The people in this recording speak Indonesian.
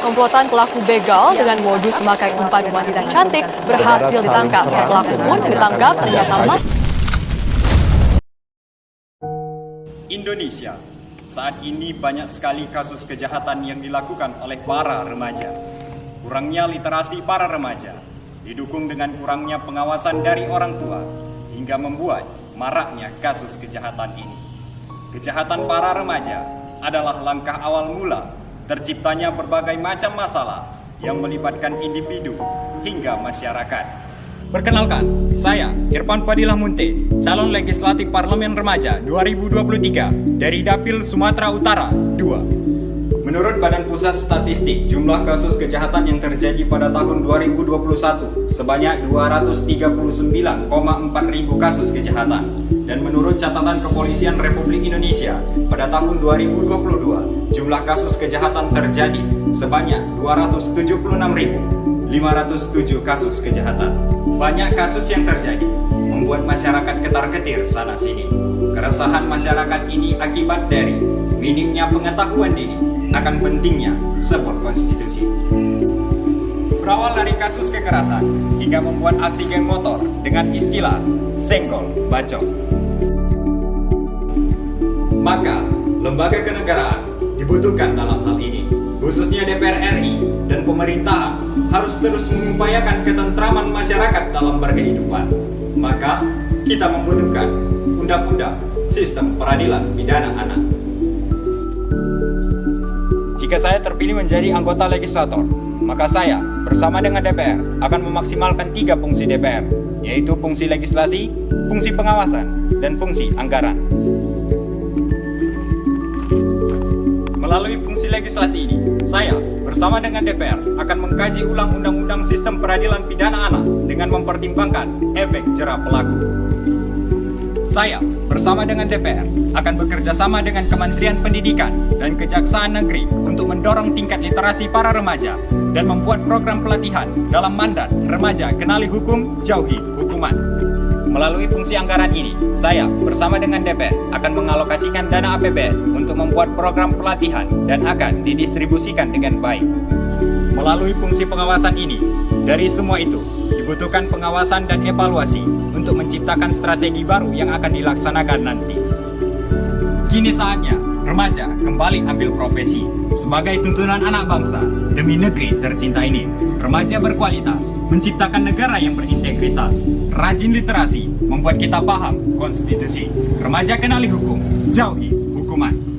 Komplotan pelaku begal dengan modus memakai umpan wanita cantik berhasil ditangkap. Pelaku pun ditangkap ternyata Indonesia, saat ini banyak sekali kasus kejahatan yang dilakukan oleh para remaja. Kurangnya literasi para remaja, didukung dengan kurangnya pengawasan dari orang tua, hingga membuat maraknya kasus kejahatan ini. Kejahatan para remaja adalah langkah awal mula terciptanya berbagai macam masalah yang melibatkan individu hingga masyarakat. Perkenalkan, saya Irfan Fadilah Munte, calon legislatif Parlemen Remaja 2023 dari Dapil Sumatera Utara 2. Menurut Badan Pusat Statistik, jumlah kasus kejahatan yang terjadi pada tahun 2021 sebanyak 239,4 ribu kasus kejahatan. Dan menurut catatan Kepolisian Republik Indonesia, pada tahun 2022, jumlah kasus kejahatan terjadi sebanyak 276.507 kasus kejahatan. Banyak kasus yang terjadi membuat masyarakat ketar-ketir sana-sini. Keresahan masyarakat ini akibat dari minimnya pengetahuan dini akan pentingnya sebuah konstitusi. Berawal dari kasus kekerasan hingga membuat aksi geng motor dengan istilah senggol bacok. Maka, lembaga kenegaraan dibutuhkan dalam hal ini, khususnya DPR RI dan pemerintahan harus terus mengupayakan ketentraman masyarakat dalam berkehidupan. Maka, kita membutuhkan undang-undang sistem peradilan pidana anak. Jika saya terpilih menjadi anggota legislator, maka saya bersama dengan DPR akan memaksimalkan 3 fungsi DPR, yaitu fungsi legislasi, fungsi pengawasan, dan fungsi anggaran. Melalui fungsi legislasi ini, saya bersama dengan DPR akan mengkaji ulang undang-undang sistem peradilan pidana anak dengan mempertimbangkan efek jera pelaku. Saya bersama dengan DPR akan bekerja sama dengan Kementerian Pendidikan dan Kejaksaan Negeri untuk mendorong tingkat literasi para remaja dan membuat program pelatihan dalam mandat Remaja Kenali Hukum, Jauhi Hukuman. Melalui fungsi anggaran ini, saya bersama dengan DPR akan mengalokasikan dana APBN untuk membuat program pelatihan dan akan didistribusikan dengan baik. Melalui fungsi pengawasan ini, dari semua itu, dibutuhkan pengawasan dan evaluasi untuk menciptakan strategi baru yang akan dilaksanakan nanti. Kini saatnya remaja kembali ambil profesi sebagai tuntunan anak bangsa demi negeri tercinta ini. Remaja berkualitas menciptakan negara yang berintegritas. Rajin literasi membuat kita paham konstitusi. Remaja kenali hukum, jauhi hukuman.